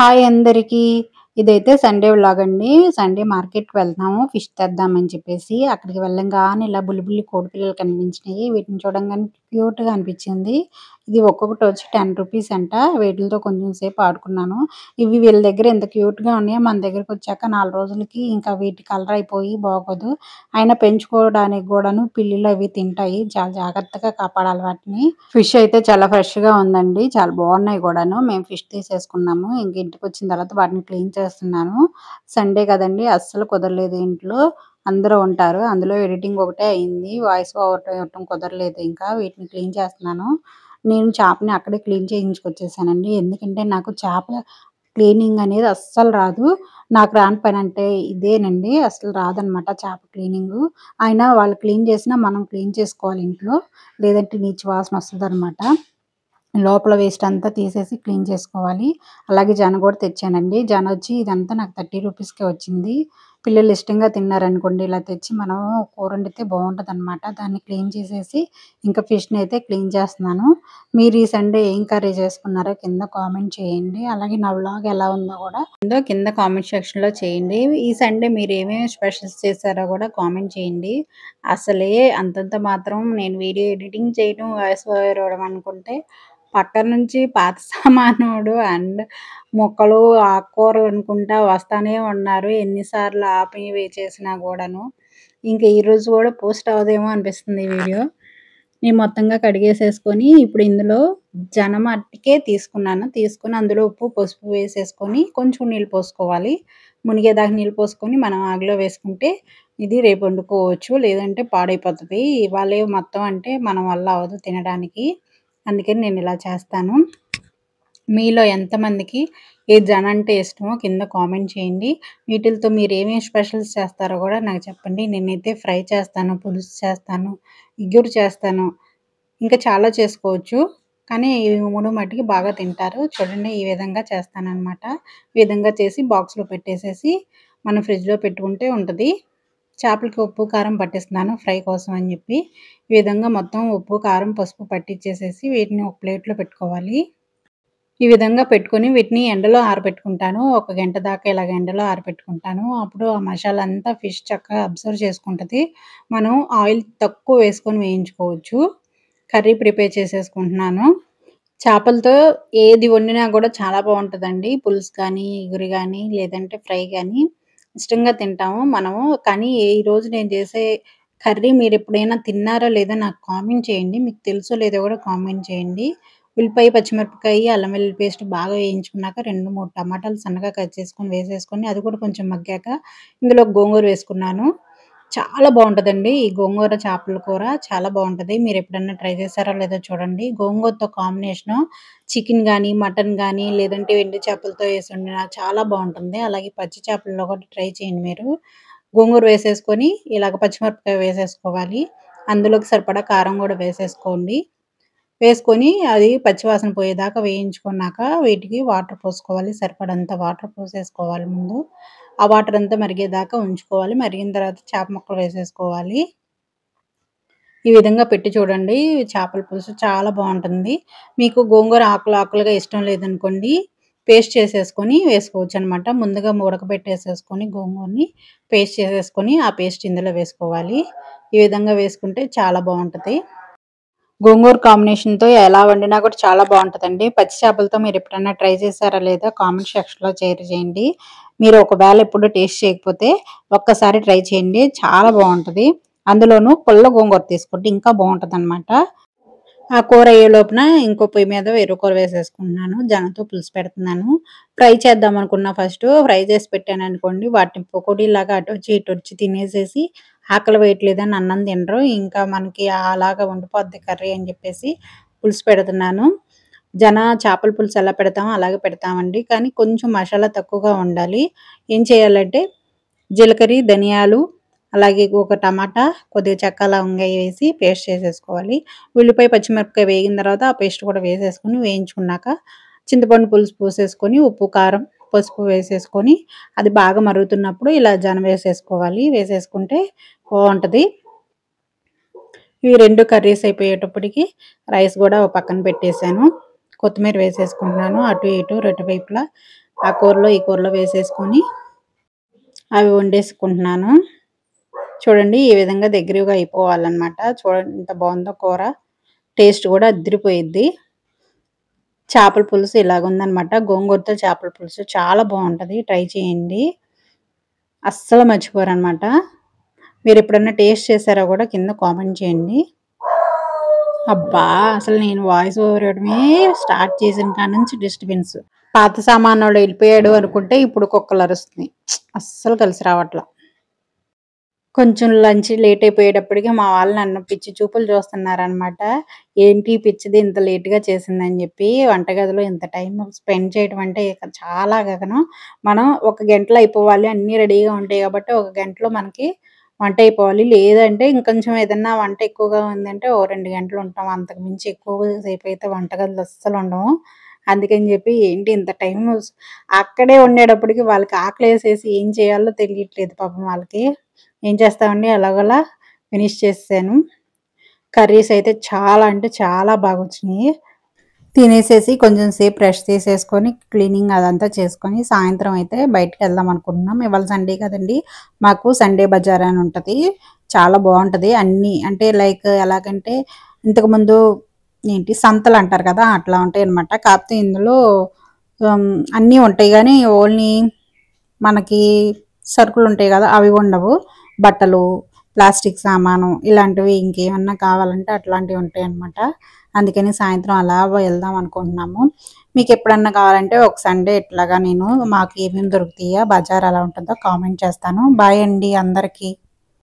Hi అందరికీ. ఇదైతే Sunday vlog అండి. సండే మార్కెట్‌కి వెళ్తున్నాము ఫిష్ తెద్దామని చెప్పేసి. అక్కడికి వెళ్ళంగానే ఇలా బుల్లి కోడిపిల్లలు కనిపించినాయి. వీటిని చూడంగానే క్యూట్‌గా అనిపించింది. ఇది ఒక్కొక్కటి వచ్చి రూ. 10 అంట. వీటిలతో కొంచెం సేపు ఆడుకున్నాను. ఇవి వీళ్ళ దగ్గర ఎంత క్యూట్‌గా ఉన్నాయో మన దగ్గరకొచ్చాక 4 రోజులకి ఇంకా వీటి కలర్ అయిపోయి బాగోదు. అయినా పెంచుకోవడానికి గూడాను పిల్లులు అవి తింటాయి. చాలా జాగ్రత్తగా కాపాడాలి వాటిని. ఫిష్ అయితే చాలా ఫ్రెష్‌గా ఉందండి. చాలా బాగున్నాయి గూడాను. మేము ఫిష్ తీసేసుకున్నాము. ఇంక ఇంటికొచ్చిన తర్వాత వాటిని క్లీన్ చేస్తున్నాను. సండే కదండీ! అస్సలు కుదరలేదు ఇంట్లో. అందరూ ఉంటారు. అందులో ఎడిటింగ్ ఒకటే అయింది. వాయిస్ ఓవర్ ఇవ్వటం కుదరలేదు ఇంకా. వీటిని క్లీన్ చేస్తున్నాను. నేను చేపని అక్కడే క్లీన్ చేయించుకొచ్చేసానండి. ఎందుకంటే నాకు చేపల క్లీనింగ్ అనేది అస్సలు రాదు. నాకు రాని పనంటే ఇదేనండి. అసలు రాదనమాట చేప క్లీనింగు. అయినా వాళ్ళు క్లీన్ చేసినా మనం క్లీన్ చేసుకోవాలి ఇంట్లో. లేదంటే నీచు వాసన వస్తదనమాట. లోపల వేస్ట్ అంతా తీసేసి క్లీన్ చేసుకోవాలి. అలాగే జన కూడా తెచ్చానండి. జన వచ్చి ఇదంతా నాకు 30 రూపీస్‌కే వచ్చింది. పిల్లలు ఇష్టంగా తిన్నారనుకోండి ఇలా తెచ్చి మనం కూరొండితే బావుంటదనమాట. దాన్ని క్లీన్ చేసేసి ఇంకా ఫిష్‌నయితే క్లీన్ చేస్తున్నాను. మీరు ఈ సండే ఏం కర్రీ చేసుకున్నారో కింద కామెంట్ చేయండి. అలాగే నా వ్లాగ్ ఎలా ఉందో కూడా కింద కామెంట్ సెక్షన్‌లో చేయండి. ఈ సండే మీరు ఏమేమి స్పెషల్స్ చేశారో కూడా కామెంట్ చేయండి. అసలే అంతంత మాత్రం నేను వీడియో ఎడిటింగ్ చేయడం, వాయిస్ ఓవర్ ఇవ్వడం అనుకుంటే పక్కన నుంచి పాత సామానోడు అండ్ మొక్కలు, ఆకుకూరలు అనుకుంటా వస్తానే ఉన్నారు. ఎన్ని సార్లు ఆపి చేసినా గూడాను. ఇంక ఈరోజు గూడా పోస్ట్ అవ్వదేమో అనిపిస్తుంది ఈ వీడియో. నేను మొత్తంగా కడిగేసేసుకొని ఇప్పుడు ఇందులో జనం మట్టికే తీసుకున్నాను. తీసుకొని అందులో ఉప్పు, పసుపు వేసేసుకొని కొంచెం నీళ్ళు పోసుకోవాలి. మునిగేదాకా నీళ్ళు పోసుకొని మనం ఆగిలో వేసుకుంటే ఇది రేపు వండుకోవచ్చు. లేదంటే పాడైపోతది. ఇవాళే మొత్తం అంటే మన వల్ల అవ్వదు తినడానికి. అందుకని నేను ఇలా చేస్తాను. మీలో ఎంతమందికి ఏ జన అంటే ఇష్టమో కింద కామెంట్ చేయండి. వీటిలతో మీరు ఏమేమి స్పెషల్స్ చేస్తారో కూడా నాకు చెప్పండి. నేనైతే ఫ్రై చేస్తాను, పులుసు చేస్తాను, ఇగురు చేస్తాను. ఇంకా చాలా చేసుకోవచ్చు. కానీ ఇవి 3 మట్టికి బాగా తింటారు. చూడండి ఈ విధంగా చేస్తాననమాట. ఈ విధంగా చేసి బాక్స్‌లో పెట్టేసేసి మనం ఫ్రిడ్జ్‌లో పెట్టుకుంటే ఉంటది. చేపలకి ఉప్పు, కారం పట్టిస్తున్నాను ఫ్రై కోసం అని చెప్పి. ఈ విధంగా మొత్తం ఉప్పు, కారం, పసుపు పట్టించేసేసి వీటిని ఒక ప్లేట్‌లో పెట్టుకోవాలి. ఈ విధంగా పెట్టుకొని వీటిని ఎండలో ఆరబెట్టుకుంటాను. ఒక గంట దాకా ఇలాగ ఎండలో ఆరబెట్టుకుంటాను. అప్పుడు ఆ మసాలా అంతా ఫిష్ చక్కగా అబ్జర్వ్ చేసుకుంటది. మనం ఆయిల్ తక్కువ వేసుకొని వేయించుకోవచ్చు. కర్రీ ప్రిపేర్ చేసేసుకుంటున్నాను. చేపలతో ఏది వండినా గూడా చాలా బావుంటదండి. పులుసు గానీ, ఇగురు గానీ, లేదంటే ఫ్రై గానీ ఇష్టంగా తింటాము మనము. కానీ ఈరోజు నేను చేసే కర్రీ మీరెప్పుడైనా తిన్నారో లేదో నాకు కామెంట్ చేయండి. మీకు తెలుసో లేదో గూడా కామెంట్ చేయండి. ఉల్లిపాయ, పచ్చిమిరపకాయి, అల్లం వెల్లుల్లి పేస్ట్ బాగా వేయించుకున్నాక 2, 3 టమాటాలు సన్నగా కట్ చేసుకొని వేసేసుకొని అది కూడా కొంచెం మగ్గాక ఇందులో గోంగూర వేసుకున్నాను. చాలా బావుంటదండి. ఈ గోంగూర చేపల కూర చాలా బావుంటది. మీరెప్పుడన్నా ట్రై చేశారో లేదో చూడండి. గోంగూరతో కాంబినేషను చికెన్ గానీ, మటన్ గానీ, లేదంటే ఎండు చేపలతో ఏసొండినా చాలా బావుంటుంది. అలాగే పచ్చి చేపల్లో కూడా ట్రై చేయండి మీరు. గోంగూర వేసేసుకొని ఇలాగ పచ్చిమిరపకాయ వేసేసుకోవాలి. అందులోకి సరిపడా కారం గూడా వేసేసుకోండి. వేసుకొని అది పచ్చివాసన పోయేదాకా వేయించుకున్నాక వీటికి వాటర్ పోసుకోవాలి. సరిపడంత వాటర్ పోసేసుకోవాలి ముందు. ఆ వాటర్ అంతా మరిగేదాకా ఉంచుకోవాలి. మరిగిన తర్వాత చేప ముక్కలు వేసేసుకోవాలి. ఈ విధంగా పెట్టి చూడండి. చేపల పులుసు చాలా బావుంటుంది. మీకు గోంగూర ఆకులు ఆకులుగా ఇష్టం లేదనుకోండి, పేస్ట్ చేసేసుకొని వేసుకోవచ్చనమాట. ముందుగా ఉడకబెట్టేసేసుకొని గోంగూరని పేస్ట్ చేసేసుకొని, ఆ పేస్ట్ ఇందులో వేసుకోవాలి. ఈ విధంగా వేసుకుంటే చాలా బావుంటది. గోంగూర కాంబినేషన్‌తో ఎలా వండినా కూడా చాలా బావుంటదండి. పచ్చి చేపలతో మీరెప్పుడన్నా ట్రై చేశారా లేదా కామెంట్ సెక్షన్‌లో షేర్ చేయండి. మీరు ఒకవేళ ఎప్పుడు టేస్ట్ చేయకపోతే ఒక్కసారి ట్రై చేయండి. చాలా బావుంటది. అందులోనూ పుల్ల గోంగూర తీసుకుంటే ఇంకా బావుంటదనమాట. ఆ కూర అయ్యే లోపున ఇంకో పొయ్యి మీద వేరే కూర వేసేసుకుంటున్నాను. జనంతో పులుసు పెడుతున్నాను. ఫ్రై చేద్దాం అనుకున్నా ఫస్టు. ఫ్రై చేసి పెట్టాననుకోండి వాటిని పకోడీలాగా అటొచ్చి ఇటొచ్చి తినేసేసి ఆకలి వేయట్లేదని అన్నం తినరు. ఇంకా మనకి అలాగా ఉండిపోద్ది కర్రీ అని చెప్పేసి పులుసు పెడుతున్నాను. చేపల పులుసు ఎలా పెడతామో అలాగే పెడతామండి. కానీ కొంచెం మసాలా తక్కువగా ఉండాలి. ఏం చేయాలంటే జీలకర్ర, ధనియాలు, అలాగే ఒక టమాటా, కొద్దిగా చెక్క, లవంగా వేసి పేస్ట్ చేసేసుకోవాలి. ఉల్లిపాయ, పచ్చిమిరపకాయ వేగిన తర్వాత ఆ పేస్ట్ కూడా వేసేసుకొని వేయించుకున్నాక చింతపండు పులుసు పోసేసుకొని ఉప్పు, కారం, పసుపు వేసేసుకొని అది బాగా మరుగుతున్నప్పుడు ఇలా వేసేసుకోవాలి. వేసేసుకుంటే బావుంటది. ఇవి 2 కర్రీస్ అయిపోయేటప్పటికి రైస్ గూడా ఓ పక్కన పెట్టేసాను. కొత్తిమీర వేసేసుకుంటున్నాను. అటు ఇటు వైపులా ఆ కూరలో ఈ కూరలో వేసేసుకొని అవి వండేసుకుంటున్నాను. చూడండి ఈ విధంగా దగ్గరగా అయిపోవాలన్నమాట. చూడండి ఎంత బాగుందో కూర. టేస్ట్ కూడా అదిరిపోయిద్ది. చేపల పులుసు ఇలాగుందనమాట. గోంగూరతో చేపల పులుసు చాలా బాగుంటది. ట్రై చేయండి. అస్సలు మర్చిపోరనమాట. మీరెప్పుడన్నా టేస్ట్ చేసారా కూడా కింద కామెంట్ చేయండి. అబ్బా! అసలు నేను వాయిస్ ఓవర్ ఇవ్వడమే స్టార్ట్ చేసిన కాడ్నుంచి డిస్టర్బెన్స్. పాత సామానోడు ఎళ్ళిపోయాడు అనుకుంటే ఇప్పుడు కుక్కలరుస్తున్నాయి. అస్సలు కలిసి రావట్ల. కొంచెం లంచ్ లేట్ అయిపోయేటప్పటికి మా వాళ్ళు నన్ను పిచ్చి చూపులు చూస్తున్నారనమాట. ఏంటి పిచ్చిది ఇంత లేట్‌గా చేసిందని జెప్పి. వంటగదిలో ఇంత టైం స్పెండ్ చేయడం అంటే ఇక చాలా గగనం. మనం ఒక గంటలో అయిపోవాలి అన్నీ రెడీగా ఉంటాయి గాబట్టి, ఒక గంటలో మనకి వంట అయిపోవాలి. లేదంటే ఇంకొంచెం ఏదన్నా వంట ఎక్కువగా ఉందంటే ఓ 2 గంటలు ఉంటాం. అంతకు మించి ఎక్కువ సేపయితే వంటగదిలో అస్సలు ఉండము. అందుకని జెప్పి ఏంటి ఇంత టైము అక్కడే వండేటప్పటికి వాళ్ళకి ఆకలేసేసి ఏం చేయాలో తెలియట్లేదు పాపం వాళ్ళకి. ఏం చేస్తామండి ఎలాగోలా ఫినిష్ చేసేసాను. కర్రీస్ అయితే చాలా అంటే చాలా బాగొచ్చినియి. తినేసేసి కొంచెం సేపు రెస్ట్ తీసేసుకొని, క్లీనింగ్ అదంతా చేసుకొని, సాయంత్రం అయితే బయటికెళ్దాం అనుకుంటున్నాం. ఇవాళ సండే కదండీ! మాకు సండే బజార్ అని ఉంటది. చాలా బావుంటది. అన్నీ అంటే లైక్ ఎలాగంటే ఇంతకుముందు సంతలంటారు కదా! అట్లా ఉంటాయన్నమాట. కాపోతే ఇందులో ఆహ్, అన్నీ ఉంటాయి గానీ ఓన్లీ మనకి సరుకులుంటాయి గదా! అవి ఉండవు. బట్టలు, ప్లాస్టిక్ సామాను ఇలాంటివి ఇంకేమన్నా కావాలంటే అట్లాంటివి ఉంటాయన్నమాట. అందుకని సాయంత్రం అలా వెళ్దాం అనుకుంటున్నాము. మీకెప్పుడన్నా కావాలంటే ఒక సండే ఇట్లాగా నేను మాకు ఏమేమి దొరుకుతాయో బజార్ ఎలా ఉంటుందో కామెంట్ చేస్తాను. బాయ్ అండి అందరికీ.